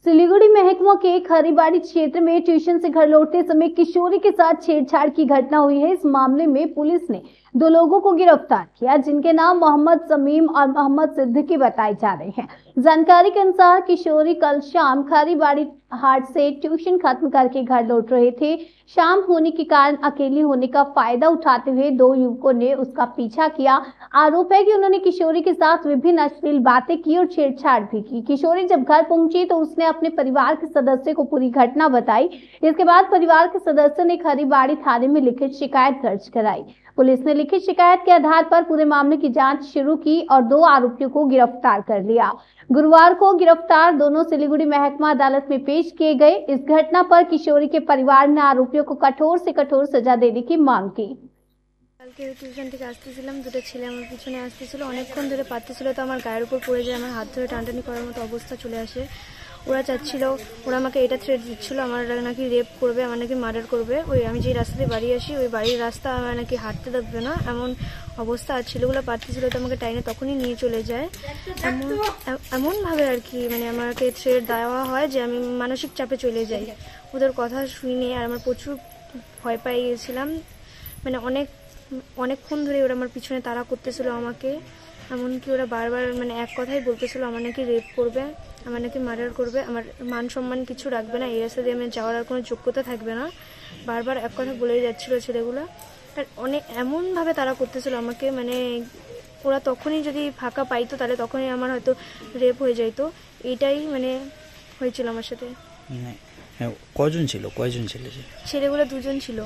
सिलीगुड़ी महकमा के खरीबाड़ी क्षेत्र में ट्यूशन से घर लौटते समय किशोरी के साथ छेड़छाड़ की घटना हुई है। इस मामले में पुलिस ने 2 लोगों को गिरफ्तार किया, जिनके नाम मोहम्मद समीम और मोहम्मद सिद्दीकी बताए जा रहे हैं। जानकारी के अनुसार किशोरी कल शाम खरीबाड़ी हाट से ट्यूशन खत्म करके घर लौट रहे थे। शाम होने के कारण अकेली होने का फायदा उठाते हुए 2 युवकों ने उसका पीछा किया। आरोप है कि उन्होंने किशोरी के साथ विभिन्न अश्लील बातें की और छेड़छाड़ भी की। किशोरी जब घर पहुंची तो उसने अपने परिवार के सदस्य को पूरी घटना बताई। इसके बाद परिवार के सदस्य ने खरीबाड़ी थाने में लिखित शिकायत दर्ज कराई। पुलिस ने लिखित शिकायत के आधार पर पूरे मामले की जांच शुरू की और 2 आरोपियों को गिरफ्तार कर लिया। गुरुवार को गिरफ्तार दोनों सिलीगुड़ी महकमा अदालत में पेश किए गए। इस घटना पर किशोरी के परिवार ने आरोपियों को कठोर से कठोर सजा देने की मांग की। কালকে টিউশন থেকে আসতেছিলাম, 2টা ছেলে আমার পিছনে আসতেছিল, অনেকক্ষণ ধরে পাচ্ছিল, তো আমার গায়ের উপর পড়ে যায়, আমার হাত ধরে টানটানি করার মতো অবস্থা চলে আসে। ওরা চাচ্ছিল, ওরা আমাকে এটা থ্রেট দিচ্ছিল, আমার নাকি রেপ করবে, আমার নাকি মার্ডার করবে। ওই আমি যে রাস্তাতে বাড়ি আসি ওই বাড়ির রাস্তা আমার নাকি হাঁটতে দেবে না, এমন অবস্থা। আর ছেলেগুলো পাচ্ছিল, তো আমাকে টাইনে তখনই নিয়ে চলে যায়। এমনভাবে আর কি মানে আমাকে থ্রেট দেওয়া হয় যে আমি মানসিক চাপে চলে যাই ওদের কথা শুনে। আর আমার প্রচুর ভয় পেয়ে গিয়েছিলাম, মানে অনেকক্ষণ ধরে ওরা আমার পিছনে তাড়া করতেছিল আমাকে। এমনকি ওরা বারবার মানে এক কথাই বলতেছিল আমার নাকি রেপ করবে, আমার নাকি মার্ডার করবে, আমার মান সম্মান কিছু রাখবে না, এই রাস্তা দিয়ে আমি যাওয়ার আর কোনো যোগ্যতা থাকবে না। বারবার এক কথা বলেই যাচ্ছিল ছেলেগুলো। আর এমনভাবে তাড়া করতেছিল আমাকে, মানে ওরা তখনই যদি ফাঁকা পাইতো তাহলে তখনই আমার হয়তো রেপ হয়ে যাইতো। এইটাই মানে হয়েছিল আমার সাথে। কয়জন ছিল ছেলেগুলো? 2 জন ছিল।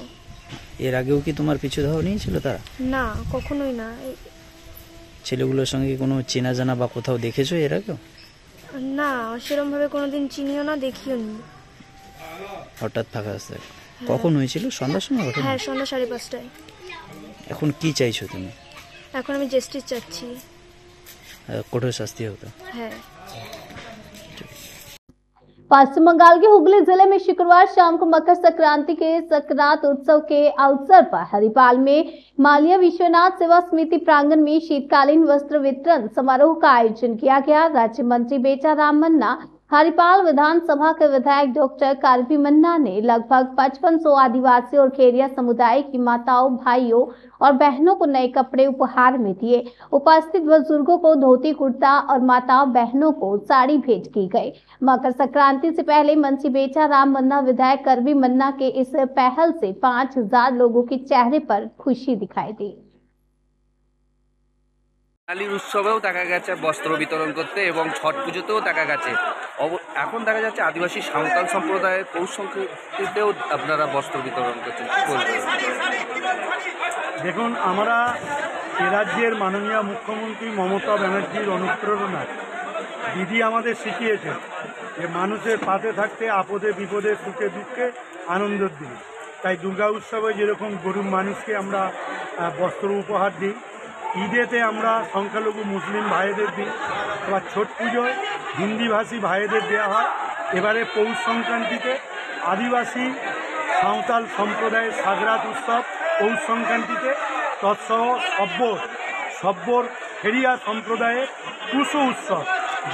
এর আগেও কি তোমার পিছু ধাওয়া নিয়েছিল তারা? না, কখনোই না। ছেলেগুলোর সঙ্গে কোনো চেনা জানা বা কোথাও দেখেছো এর আগেও? না, সেরকম ভাবে কোনোদিন চিনিও না, দেখিও নি। হঠাৎ ফাঁকা আসতে কখন হয়েছিল? সন্ধ্যার সময়? হ্যাঁ, সন্ধ্যা 5:30টায়। এখন কি চাইছো তুমি? এখন আমি জাস্টিস চাচ্ছি, কঠোর শাস্তি হতো। হ্যাঁ। पश्चिम बंगाल के हुगली जिले में शुक्रवार शाम को मकर संक्रांति के संक्रांत उत्सव के अवसर पर हरिपाल में मालिया विश्वनाथ सेवा समिति प्रांगण में शीतकालीन वस्त्र वितरण समारोह का आयोजन किया गया। राज्य मंत्री बेचाराम मन्ना, हरिपाल विधानसभा के विधायक डॉक्टर कार्बी मन्ना ने लगभग 5500 आदिवासी और खेरिया समुदाय की माताओं, भाइयों और बहनों को नए कपड़े उपहार में दिए। उपस्थित बुजुर्गों को धोती कुर्ता और माताओं बहनों को साड़ी भेंट की गई। मकर संक्रांति से पहले मंत्री बेचाराम मन्ना, विधायक कार्बी मन्ना के इस पहल से 5000 लोगों के चेहरे पर खुशी दिखाई दी। বাঙালির উৎসবেও দেখা গেছে বস্ত্র বিতরণ করতে এবং ছট পুজোতেও দেখা গেছে। এখন দেখা যাচ্ছে আদিবাসী সাঁওতাল সম্প্রদায়ের পৌষ সংক্রান্তিতেও আপনারা বস্ত্র বিতরণ করছেন, কি বলবেন? দেখুন, আমরা এ রাজ্যের মাননীয় মুখ্যমন্ত্রী মমতা ব্যানার্জির অনুপ্রেরণায় দিদি আমাদের শিখিয়েছেন যে মানুষের পাশে থাকতে আপদে বিপদে সুখে দুঃখে আনন্দের দিন। তাই দুর্গা উৎসবে যেরকম গরিব মানুষকে আমরা বস্ত্র উপহার দিই, ঈদেতে আমরা সংখ্যালঘু মুসলিম ভাইদের দিই, আবার ছট পুজোয় হিন্দিভাষী ভাইদের দেওয়া হয়। এবারে পৌষ সংক্রান্তিতে আদিবাসী সাঁওতাল সম্প্রদায়ের সাগরাত উৎসব পৌষ সংক্রান্তিতে, তৎসহ সব্বর ফেরিয়া সম্প্রদায়ের টুসু উৎসব,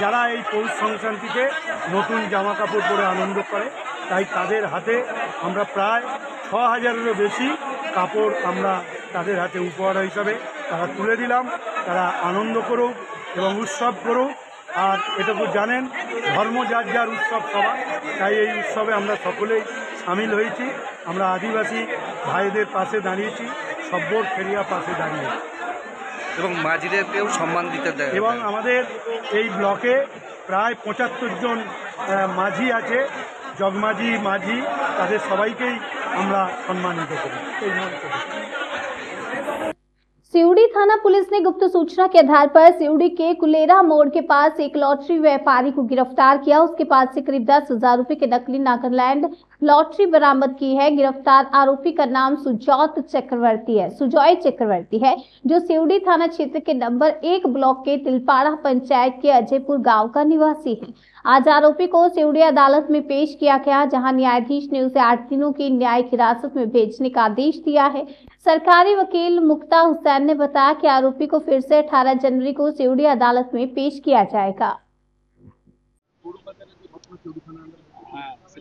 যারা এই পৌষ সংক্রান্তিতে নতুন জামা কাপড় পরে আনন্দ করে। তাই তাদের হাতে আমরা প্রায় 6000-এরও বেশি কাপড় আমরা তাদের হাতে উপহার হিসাবে তারা তুলে দিলাম। তারা আনন্দ করুক এবং উৎসব করুক। আর এটুকু জানেন, ধর্ম যার যার উৎসব সবার, তাই এই উৎসবে আমরা সকলেই সামিল হয়েছি। আমরা আদিবাসী ভাইদের পাশে দাঁড়িয়েছি, সব্বর ফেরিয়া পাশে দাঁড়িয়েছি এবং মাঝিদেরকেও সম্মান দিতে দেয়। এবং আমাদের এই ব্লকে প্রায় 75 জন মাঝি আছে, জগমাঝি, মাঝি, তাদের সবাইকেই আমরা সম্মানিত করি। सिउड़ी थाना पुलिस ने गुप्त सूचना के आधार पर सिउड़ी के कुलेरा मोड़ के पास एक लॉटरी व्यापारी को गिरफ्तार किया। उसके पास से करीब 10,000 रुपए के नकली नागालैंड लॉटरी बरामद की है। गिरफ्तार आरोपी का नाम सुजॉय चक्रवर्ती है, जो सिउड़ी थाना क्षेत्र के नंबर 1 ब्लॉक के तिलपाड़ा पंचायत के अजयपुर गांव का निवासी है। आज आरोपी को सिउड़ी अदालत में पेश किया गया, जहां न्यायाधीश ने उसे 8 दिनों की न्यायिक हिरासत में भेजने का आदेश दिया है। सरकारी वकील मुक्ता हुसैन ने बताया कि आरोपी को फिर से 18 जनवरी को सिउड़ी अदालत में पेश किया जाएगा।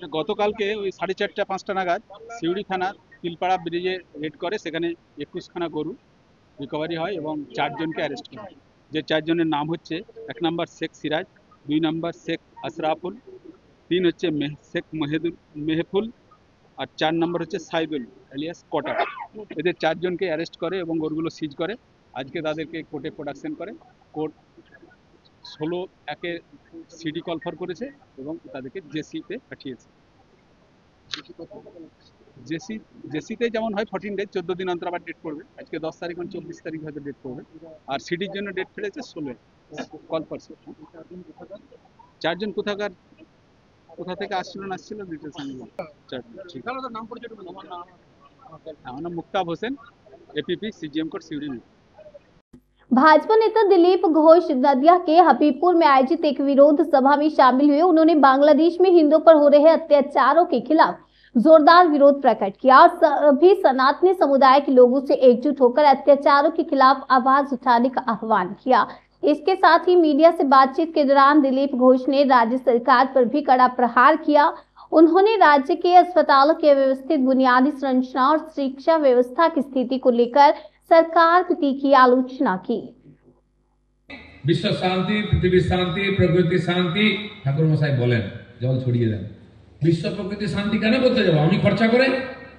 এটা গতকালকে ওই 4:30-5টা নাগাদ সিউড়ি থানা তিলপাড়া ব্রিজে রেড করে, সেখানে 21খানা গরু রিকভারি হয় এবং 4 জনকে অ্যারেস্ট করা হয়। যে 4 জনের নাম হচ্ছে 1 নম্বর শেখ সিরাজ, 2 নম্বর শেখ আশরাফুল, 3 হচ্ছে শেখ মেহফুল আর 4 নম্বর হচ্ছে সাইদুল এলিয়াস কটা। এদের 4 জনকে অ্যারেস্ট করে এবং গরুগুলো সিজ করে। আজকে তাদেরকে কোর্টে প্রোডাকশন করে। কোর্ট 16-1 সিডি কলফার করেছে এবং তাদেরকে জেসিতে পাঠিয়েছে। জেসিতে যেমন হয় 14 ডেজ, 14 দিন অন্তর আবার ডেট পড়বে। আজকে 10 তারিখ, 24 তারিখ হয়তো ডেট পড়বে। আর সিডির জন্য ডেট ফেলেছে 16 কল পারছে। 4 জন কোথা থেকে আসছিল না আসছিল ডিটেলস আমি আমার নাম Muktab Hossain, APP CGM court Sewri में। भाजपा नेता दिलीप घोष नदिया के हबीबपुर में आयोजित एक विरोध सभा में शामिल हुए। उन्होंने बांग्लादेश में हिंदुओं पर हो रहे अत्याचारों के खिलाफ जोरदार विरोध प्रकट किया और सभी सनातनी समुदाय के लोगों से एकजुट होकर अत्याचारों के खिलाफ आवाज उठाने का आह्वान किया। इसके साथ ही मीडिया से बातचीत के दौरान दिलीप घोष ने राज्य सरकार पर भी कड़ा प्रहार किया। उन्होंने राज्य के अस्पतालों के व्यवस्थित बुनियादी संरचना और शिक्षा व्यवस्था की स्थिति को लेकर सरकार की तीखी आलोचना की। विश्व शांति, पृथ्वी शांति, प्रकृति शांति ठाकुर मशाई बोलें जल छड़िए दें। विश्व प्रकृति शांति केन बोलते যাব? আমি খরচা করে,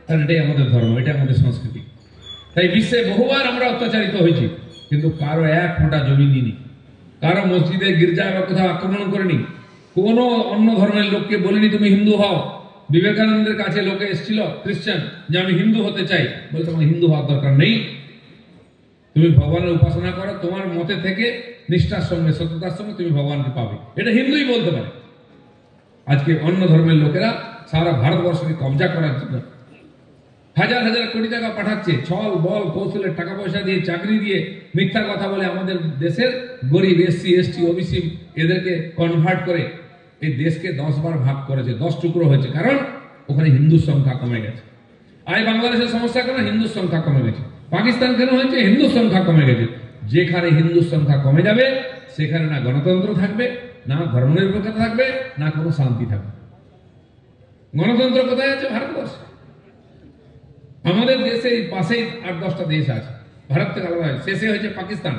কারণ এটাই আমাদের ধর্ম, এটাই আমাদের সংস্কৃতি। তাই বিশ্বে বহুবার আমরা অত্যাচারিত হয়েছি, কিন্তু কারো এক ফোঁটা জমি নিইনি, কারো মসজিদে গির্জায় বা কোথাও আক্রমণ করিনি, কোনো অন্য ধর্মের লোককে বলিনি তুমি হিন্দু হও। বিবেকানন্দের কাছে লোকে এসেছিল খ্রিস্টান, যে আমি হিন্দু হতে চাই, বলতে আমার হিন্দু হওয়ার দরকার নেই, তুমি ভগবানের উপাসনা করো, তোমার মতে থেকে নিষ্ঠার সঙ্গে সততার সঙ্গে তুমি ভগবানকে পাবে, এটা হিন্দুই বলতে পারে। আজকে অন্য ধর্মের লোকেরা সারা ভারতবর্ষকে কবজা করার জন্য হাজার হাজার কোটি টাকা পাঠাচ্ছে, ছল বল কৌশলের টাকা পয়সা দিয়ে, চাকরি দিয়ে, মিথ্যা কথা বলে আমাদের দেশের গরিব এসসি এসটি ওবিসি এদেরকে কনভার্ট করে এই দেশকে 10 বার ভাগ করেছে, 10 টুকরো হয়েছে, কারণ ওখানে হিন্দুর সংখ্যা কমে গেছে। আর বাংলাদেশের সমস্যা কেন? হিন্দুর সংখ্যা কমে গেছে। পাকিস্তান কেন হয়েছে? হিন্দুর সংখ্যা কমে গেছে। যেখানে হিন্দুর সংখ্যা কমে যাবে সেখানে না গণতন্ত্র থাকবে, না ধর্মনিরপেক্ষতা থাকবে, না কোনো শান্তি থাকবে। গণতন্ত্র কোথায় আছে? ভারতবর্ষে। আমাদের দেশে পাশেই 8-10টা দেশ আছে, ভারত থেকে আলাদা, শেষে হয়েছে পাকিস্তান,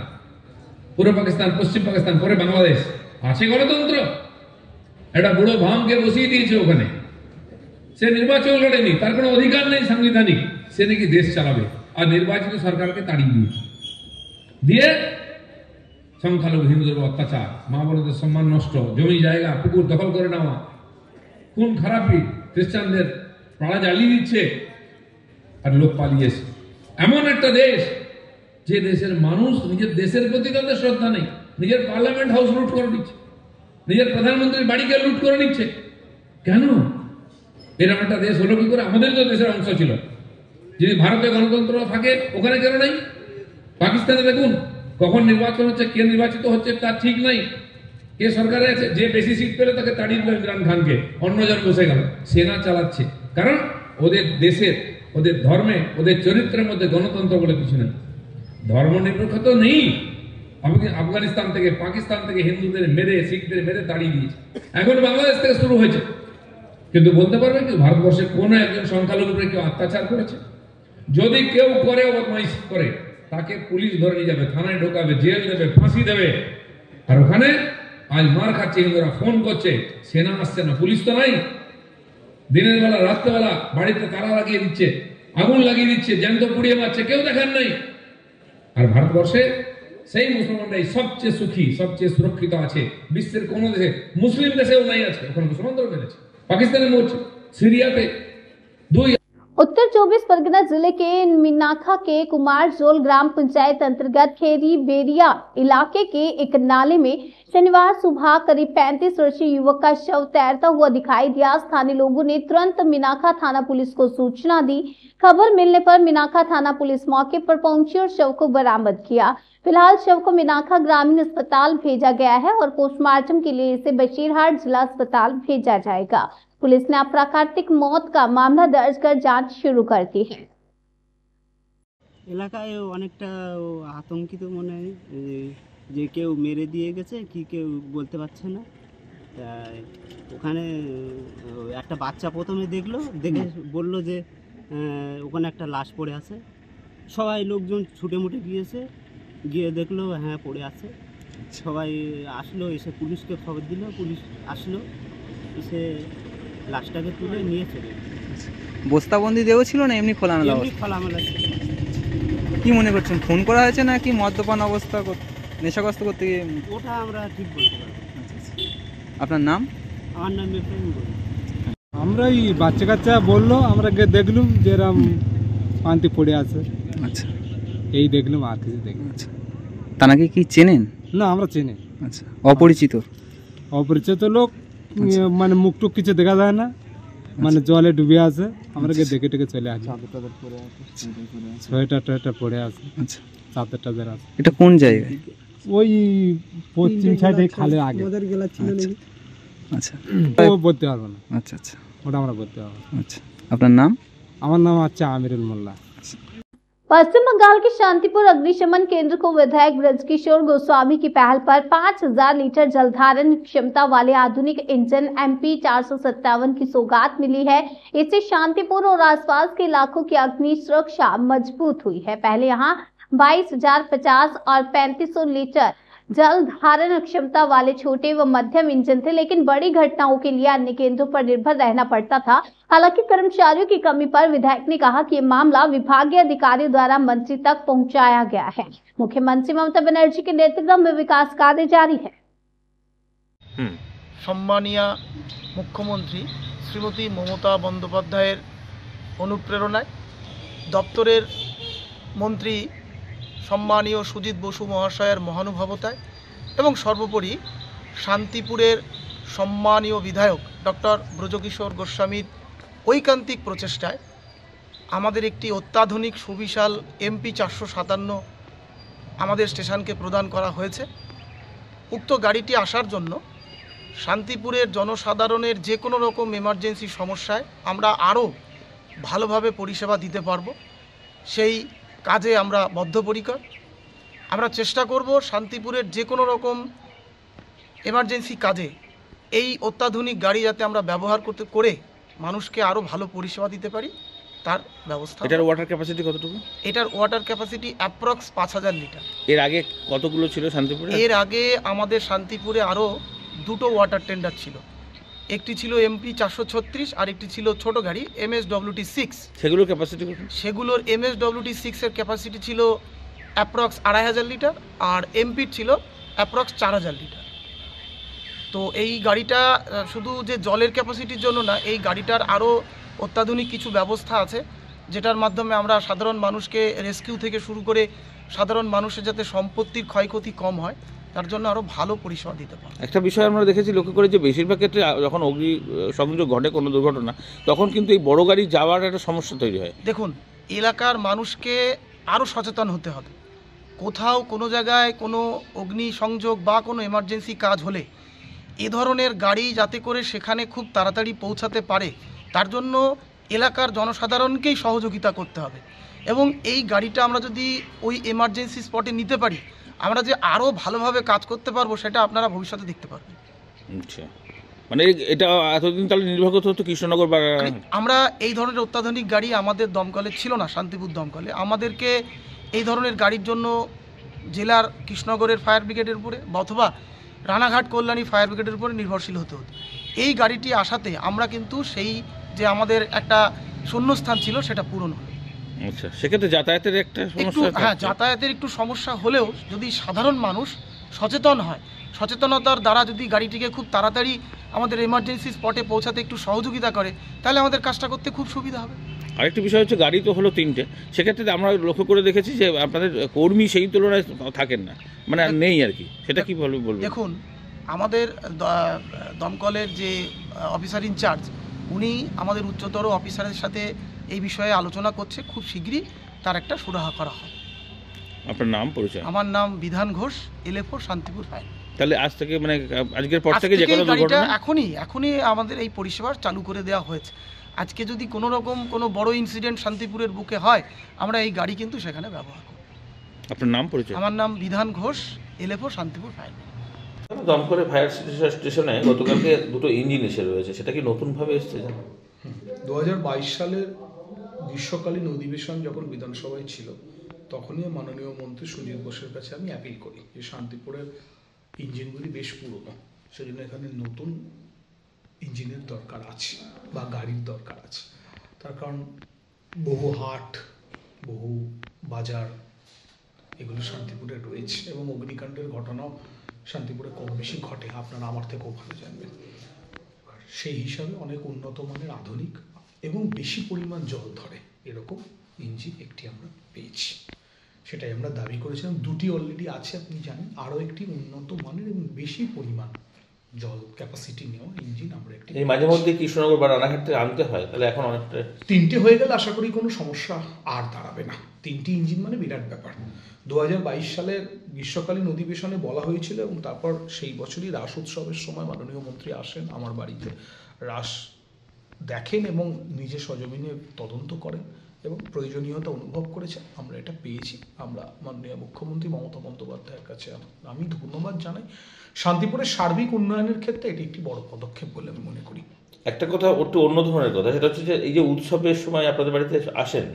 পূর্ব পাকিস্তান, পশ্চিম পাকিস্তান, পরে বাংলাদেশ। আছে গণতন্ত্র? একটা বুড়ো ভামকে বসিয়ে দিয়েছে ওখানে, সে নির্বাচন লড়েনি, তার কোনো অধিকার নেই সাংবিধানিক, সে নাকি দেশ চালাবে, আর নির্বাচিত সরকারকে তাড়িয়ে দিয়েছে। দিয়ে সংখ্যালঘু হিন্দুদের অত্যাচার, মা বোনদের সম্মান নষ্ট, জমি জায়গা পুকুর দখল করে নেওয়া, কোন খারাপই, খ্রিস্টানদের পাড়া জ্বালিয়ে দিচ্ছে আর লোক পালিয়েছে। এমন একটা দেশ, যে দেশের মানুষ নিজের দেশের প্রতি তাদের শ্রদ্ধা নেই, নিজের পার্লামেন্ট হাউস লুট করে নিচ্ছে, নিজের প্রধানমন্ত্রীর বাড়িকে লুট করে নিচ্ছে। কেন? এরকম একটা দেশ হলো কি করে? আমাদের তো দেশের অংশ ছিল। যদি ভারতে গণতন্ত্র থাকে, ওখানে কেন নাই? পাকিস্তানে দেখুন কখন নির্বাচন হচ্ছে, কে নির্বাচিত হচ্ছে তার ঠিক নাই, কে সরকারে আছে, যে বেশি সিট পেলে তাকে তাড়িয়ে দিল ইমরান খানকে, অন্যজন বসে গেল, সেনা চালাচ্ছে। কারণ ওদের দেশের, ওদের ধর্মে, ওদের চরিত্রের মধ্যে গণতন্ত্র বলে কিছু নেই, ধর্মনিরপেক্ষতা নেই। আফগানিস্তান থেকে, পাকিস্তান থেকে হিন্দুদের মেরে, শিখদের মেরে তাড়িয়ে দিয়েছে। এখন বাংলাদেশ থেকে শুরু হয়েছে। কিন্তু বলতে পারবে কি ভারতবর্ষে কোন একজন সংখ্যালঘুর উপরে কেউ অত্যাচার করেছে? যদি কেউ করে, বদমাইশি করে, তাকে পুলিশ ধরে নিয়ে যাবে, থানায় ঢোকাবে, জেল দেবে, ফাঁসি দেবে। আর ওখানে আজ মার খাচ্ছে হিন্দুরা, ফোন করছে, সেনা আসছে না, পুলিশ তো নাই, দিনের বেলা রাত্রেবেলা বাড়িতে তালা লাগিয়ে দিচ্ছে, আগুন লাগিয়ে দিচ্ছে, জ্যান্ত পুড়িয়ে মারছে, কেউ দেখার নাই। আর ভারতবর্ষে সেই মুসলমানরাই সবচেয়ে সুখী, সবচেয়ে সুরক্ষিত আছে বিশ্বের কোন দেশে, মুসলিম দেশেও নাই আছে, ওখানে মুসলমানদের মেরেছে, পাকিস্তানে মরছে, সিরিয়াতে 2। उत्तर 24 परगना जिले के मीनाखा के कुमारजोल ग्राम पंचायत अंतर्गत खेरी बेरिया इलाके के एक नाले में शनिवार सुबह करीब 35 वर्षीय युवक का शव तैरता हुआ दिखाई दिया। स्थानीय लोगों ने तुरंत मीनाखा थाना पुलिस को सूचना दी। खबर मिलने पर मीनाखा थाना पुलिस मौके पर पहुंची और शव को बरामद किया। फिलहाल शव को मीनाखा ग्रामीण अस्पताल भेजा गया है और पोस्टमार्टम के लिए इसे बशीरहाट जिला अस्पताल भेजा जाएगा। पुलिस ने अप्राकृतिक मौत का मामला दर्ज कर जांच शुरू कर दी है। এলাকায় অনেকটা আতঙ্কিত মনে হয় যে কেউ মেরে দিয়ে গেছে কি কেউ বলতে পারছে না। ওখানে একটা বাচ্চা প্রথমে দেখলো, দেখে বলল যে ওখানে একটা লাশ পড়ে আছে। সবাই লোকজন ছুটে মুটে গিয়েছে, গিয়ে দেখলো হ্যাঁ পড়ে আছে। সবাই আসলো, এসে পুলিশকে খবর দিল, পুলিশ আসলো, এসে লাশটাকে তুলে নিয়ে চলে গেছে। বস্তাবন্দি দেওয়া ছিল না এমনি খোলামেলা এমনি অবস্থা? খোলামেলা ছিল। কি মনে করছেন, ফোন করা হয়েছে নাকি মদ্যপান অবস্থা নেশাগ্রস্ত করতে গিয়ে? ওটা আমরা ঠিক বলতে পারবো না। আপনার নাম? আমার নাম ইব্রাহিম বলি। আমরা এই বাচ্চা কাচ্চা বললো, আমরা গিয়ে দেখলুম যে এরম পান্তি পড়ে আছে। আচ্ছা, এই দেখলুম, আর কিছু দেখলাম। আচ্ছা, তাকে কি চেনেন? না, আমরা চিনি। আচ্ছা, অপরিচিত? অপরিচিত লোক, মানে মুখ টুক কিছু দেখা যায় না, মানে জলে ডুবে আছে। আমরা গিয়ে দেখে টেকে চলে আসি। সোয়েটার টোয়েটার পড়ে আছে। আচ্ছা, চাদর টাদর আছে। এটা কোন জায়গায়? ওই পশ্চিম সাইডে খালের আগে। আচ্ছা, ও বলতে পারবো না। আচ্ছা আচ্ছা, ওটা আমরা বলতে পারবো না। আচ্ছা, আপনার নাম? আমার नाम अच्छा आमिरुल मोल्ला। पश्चिम बंगाल के शांतिपुर अग्निशमन केंद्र को विधायक ब्रजकिशोर गोस्वामी की पहल पर 5000 लीटर जलधारण क्षमता वाले आधुनिक इंजन MP 457 की सौगात मिली है। इससे शांतिपुर और आसपास के इलाकों की अग्नि सुरक्षा मजबूत हुई है। पहले यहां 22,050 और 3500 लीटर जल धारण क्षमता वाले छोटे व मध्यम इंजन थे, लेकिन बड़ी घटनाओं के लिए अन्य केंद्रों पर निर्भर रहना पड़ता था। हालांकि कर्मचारियों की कमी पर विधायक ने कहा कि ये मामला विभागीय अधिकारियों द्वारा मंत्री तक पहुंचाया गया है। मुख्यमंत्री ममता बनर्जी के नेतृत्व में विकास कार्य जारी है। सम्मानिया मुख्यमंत्री श्रीमती ममता बंदोपाध्यायेर अनुप्रेरणाय दफ्तरेर मंत्री सम्मानीय सुजित बसु महाशयर महानुभावताय एवं सर्वोपरि शांतिपुरेर सम्मानीय विधायक डॉक्टर ब्रजकिशोर गोस्वामीर ऐकान्तिक प्रचेष्टाय आमादेर एकटी अत्याधुनिक सुविशाल MP 457 आमादेर स्टेशनके प्रदान करा हयेछे। उक्त गाड़ीटी आसार जन्य शांतिपुरेर जनसाधारणेर जे कोनो रकम एमार्जेंसि समस्याय आमरा आरो भालोभावे परिसेवा दिते पारबो, सेई काजे आमरा बद्धपरिकर। आमरा चेष्टा करब शांतिपुरेर जे कोनो रकम एमार्जेंसि काजे এই অত্যাধুনিক গাড়ি যাতে আমরা ব্যবহার করতে করে মানুষকে আরও ভালো পরিষেবা দিতে পারি তার ব্যবস্থা। এটার ওয়াটার ক্যাপাসিটি কতটুকু? এটার ওয়াটার ক্যাপাসিটি অ্যাপ্রক্স 5000 লিটার। এর আগে কতগুলো ছিল শান্তিপুরে? এর আগে আমাদের শান্তিপুরে আরও দুটো ওয়াটার টেন্ডার ছিল। একটি ছিল MP 436 আর একটি ছিল ছোট গাড়ি MSWT 6। সেগুলোর ক্যাপাসিটি কত? সেগুলোর MSWT 6 এর ক্যাপাসিটি ছিল অ্যাপ্রক্স 2500 লিটার আর MP ছিল অ্যাপ্রক্স 4000 লিটার। তো এই গাড়িটা শুধু যে জলের ক্যাপাসিটির জন্য না, এই গাড়িটার আরও অত্যাধুনিক কিছু ব্যবস্থা আছে যেটার মাধ্যমে আমরা সাধারণ মানুষকে রেস্কিউ থেকে শুরু করে সাধারণ মানুষের যাতে সম্পত্তির ক্ষয়ক্ষতি কম হয় তার জন্য আরও ভালো পরিষেবা দিতে পারে। একটা বিষয় আমরা দেখেছি, লক্ষ্য করে যে বেশিরভাগ ক্ষেত্রে যখন অগ্নি সংযোগ ঘটে কোনো দুর্ঘটনা, তখন কিন্তু এই বড় গাড়ি যাওয়ার একটা সমস্যা তৈরি হয়। দেখুন, এলাকার মানুষকে আরও সচেতন হতে হবে। কোথাও কোনো জায়গায় কোনো অগ্নি সংযোগ বা কোনো এমার্জেন্সি কাজ হলে এ ধরনের গাড়ি যাতে করে সেখানে খুব তাড়াতাড়ি পৌঁছাতে পারে তার জন্য এলাকার জনসাধারণকেই সহযোগিতা করতে হবে। এবং এই গাড়িটা আমরা যদি ওই এমার্জেন্সি স্পটে নিতে পারি, আমরা যে আরও ভালোভাবে কাজ করতে পারবো সেটা আপনারা ভবিষ্যতে দেখতে পারবেন। আচ্ছা, মানে এটা এতদিন তাহলে নির্ভর করতে হতো কৃষ্ণনগর বা আমরা এই ধরনের অত্যাধুনিক গাড়ি আমাদের দমকলে ছিল না। শান্তিপুর দমকলে আমাদেরকে এই ধরনের গাড়ির জন্য জেলার কৃষ্ণনগরের ফায়ার ব্রিগেডের উপরে অথবা রানাঘাট কল্যাণী ফায়ার ব্রিগেডের উপরে নির্ভরশীল হতে হতো। এই গাড়িটি আসাতে আমরা কিন্তু সেই যে আমাদের একটা শূন্যস্থান ছিল সেটা পূরণ হলো। আচ্ছা, সেক্ষেত্রে যাতায়াতের একটা সমস্যা? হ্যাঁ, যাতায়াতের একটু সমস্যা হলেও যদি সাধারণ মানুষ সচেতন হয়, সচেতনতার দ্বারা যদি গাড়িটিকে খুব তাড়াতাড়ি আমাদের এমার্জেন্সি স্পটে পৌঁছাতে একটু সহযোগিতা করে তাহলে আমাদের কাজটা করতে খুব সুবিধা হবে। আরেকটি বিষয় হচ্ছে, গাড়ি তো হলো 3টে, সেক্ষেত্রে আমরা লক্ষ্য করে দেখেছি যে আপনাদের কর্মী সেই তুলনায় থাকেন না, মানে নেই আর কি, সেটা কি বলবেন? দেখুন, আমাদের দমকলের যে অফিসার ইনচার্জ উনি আমাদের উচ্চতর অফিসারের সাথে এই বিষয়ে আলোচনা করছে, খুব শীঘ্রই তার একটা সুরাহা করা হবে। আপনার নাম পরিচয়? আমার নাম বিধান ঘোষ, LFO শান্তিপুর ফায়ার। তাহলে আজ থেকে মানে আজকের পর থেকে যে কোনো দুর্ঘটনা এখনই আমাদের এই পরিষেবা চালু করে দেওয়া হয়েছে। আজকে যদি কোনো রকম কোনো বড় ইনসিডেন্ট শান্তিপুরের বুকে হয় আমরা এই গাড়ি কিন্তু সেখানে ব্যবহার করব। আপনার নাম পরিচয়? আমার নাম বিধান ঘোষ, LFO শান্তিপুর ফায়ার। দমকলের ফায়ার স্টেশনে গতকালকে দুটো ইঞ্জিন এসে রয়েছে, সেটা কি নতুনভাবে এসছে? 2022 সালের গ্রীষ্মকালীন অধিবেশন যখন বিধানসভায় ছিল, তখনই মাননীয় মন্ত্রী সুজিত বোসের কাছে আমি অ্যাপিল করি যে শান্তিপুরের ইঞ্জিনগুলি বেশ পুরনো, সেজন্য এখানে নতুন ইঞ্জিনের দরকার আছে বা গাড়ির দরকার আছে। তার কারণ বহু হাট, বহু বাজার এগুলো শান্তিপুরে রয়েছে এবং অগ্নিকাণ্ডের ঘটনাও শান্তিপুরে কম বেশি ঘটে, আপনারা আমার থেকেও ভালো জানবেন। সেই হিসাবে অনেক উন্নত মানের আধুনিক এবং বেশি পরিমাণ জল ধরে এরকম ইঞ্জিন একটি আমরা পেয়েছি, সেটাই আমরা দাবি করেছিলাম। দুটি অলরেডি আছে আপনি জানেন, আরও একটি উন্নত মানের এবং বেশি পরিমাণ জল ক্যাপাসিটি নেওয়া ইঞ্জিন আমরা একটি মাঝে মধ্যে কৃষ্ণনগর বা রানাঘাট থেকে আনতে হয়, তাহলে এখন অনেকটা 3টে হয়ে গেলে আশা করি কোনো সমস্যা আর দাঁড়াবে না। 3টি ইঞ্জিন মানে বিরাট ব্যাপার। 2022 সালের গ্রীষ্মকালীন অধিবেশনে বলা হয়েছিল এবং তারপর সেই বছরই রাস উৎসবের সময় মাননীয় মন্ত্রী আসেন আমার বাড়িতে, রাস দেখেন এবং নিজে সজমিনে তদন্ত করেন এবং প্রয়োজনীয়তা অনুভব করেছেন। আমরা এটা পেয়েছি। আমরা মাননীয় মুখ্যমন্ত্রী মমতা বন্দ্যোপাধ্যায়ের কাছে আমি ধন্যবাদ জানাই। শান্তিপুরের সার্বিক উন্নয়নের ক্ষেত্রে এটি একটি বড় পদক্ষেপ বলে আমি মনে করি। একটা কথা একটু অন্য ধরনের কথা, সেটা হচ্ছে যে এই যে উৎসবের সময় আপনাদের বাড়িতে আসেন,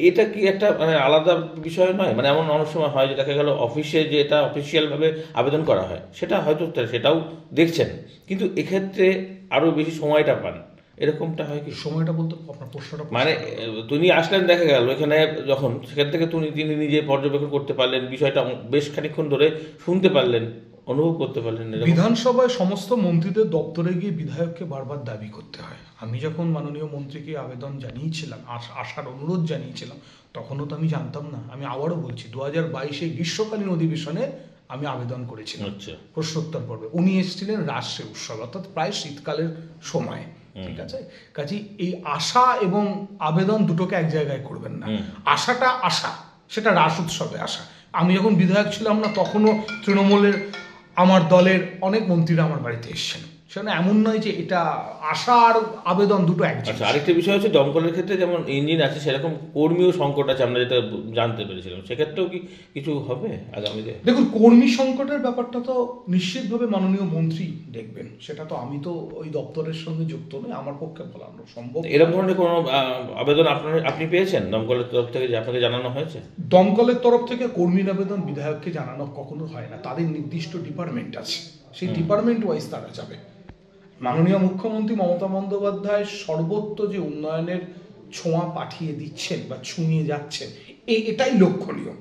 এটা কি একটা মানে আলাদা বিষয় নয়? মানে এমন অনেক সময় হয় যে দেখা গেল অফিসে যে এটা অফিসিয়ালভাবে আবেদন করা হয় সেটা হয়তো সেটাও দেখছেন, কিন্তু এক্ষেত্রে আরও বেশি সময়টা পান, এরকমটা হয় কি? সময়টা বলতে আপনার প্রশ্নটা মানে তিনি আসলেন, দেখা গেল এখানে যখন সেখান থেকে তিনি নিজে পর্যবেক্ষণ করতে পারলেন, বিষয়টা বেশ খানিকক্ষণ ধরে শুনতে পারলেন, অনুভব করতে পারলেন। বিধানসভায় সমস্ত মন্ত্রীদের দপ্তরে গিয়ে বিধায়ককে বারবার দাবি করতে হয়। আমি যখন মাননীয় মন্ত্রীকে আবেদন জানিয়েছিলাম, আসার অনুরোধ জানিয়েছিলাম, তখনও তো আমি জানতাম না। আমি আবারও বলছি 2022 গ্রীষ্মকালীন অধিবেশনে আমি আবেদন করেছিলাম প্রশ্নোত্তর পর্বে। উনি এসেছিলেন রাষ্ট্রীয় উৎসব অর্থাৎ প্রায় শীতকালের সময়, ঠিক আছে? কাজেই এই আশা এবং আবেদন দুটোকে এক জায়গায় করবেন না। আশাটা আশা, সেটা রাস উৎসবে আসা। আমি যখন বিধায়ক ছিলাম না, তখনও তৃণমূলের আমার দলের অনেক মন্ত্রীরা আমার বাড়িতে এসেছেন। সেখানে এমন নয় যে এটা আশা আর আবেদন দুটো এক। আচ্ছা, আরেকটা বিষয় হচ্ছে দমকলের ক্ষেত্রে যেমন ইঞ্জিন আছে সেরকম কর্মীও সংকট আছে, আমরা যেটা জানতে পেরেছিলাম, সেক্ষেত্রেও কি কিছু হবে আগামীতে? দেখুন, কর্মী সংকটের ব্যাপারটা তো নিশ্চিতভাবে মাননীয় মন্ত্রী দেখবেন, সেটা তো আমি তো ওই দপ্তরের সঙ্গে যুক্ত নই, আমার পক্ষে বলানো সম্ভব। এরকম ধরনের কোনো আবেদন আপনি পেয়েছেন দমকলের তরফ থেকে, যে আপনাকে জানানো হয়েছে? দমকলের তরফ থেকে কর্মীর আবেদন বিধায়ককে জানানো কখনো হয় না, তাদের নির্দিষ্ট ডিপার্টমেন্ট আছে, সেই ডিপার্টমেন্ট ওয়াইজ তারা যাবে। মাননীয় মুখ্যমন্ত্রী মমতা বন্দ্যোপাধ্যায় সর্বত্র যে উন্নয়নের ছোঁয়া পাঠিয়ে দিচ্ছেন বা ছুঁয়ে যাচ্ছেন, এটাই লক্ষণীয়।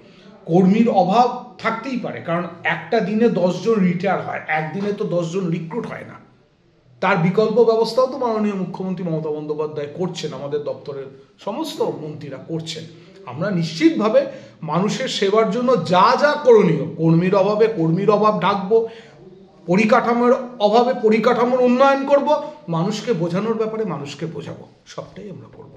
কর্মীর অভাব থাকতেই পারে, কারণ একটা দিনে 10 জন রিটায়ার হয়, একদিনে তো 10 জন রিক্রুট হয় না। তার বিকল্প ব্যবস্থাও তো মাননীয় মুখ্যমন্ত্রী মমতা বন্দ্যোপাধ্যায় করছেন, আমাদের দপ্তরের সমস্ত মন্ত্রীরা করছেন। আমরা নিশ্চিতভাবে মানুষের সেবার জন্য যা যা করণীয়, কর্মীর অভাবে কর্মীর অভাব ঢাকবো, পরিকাঠামোর অভাবে পরিকাঠামোর উন্নয়ন করব, মানুষকে বোঝানোর ব্যাপারে মানুষকে বোঝাবো, সবটাই আমরা করব।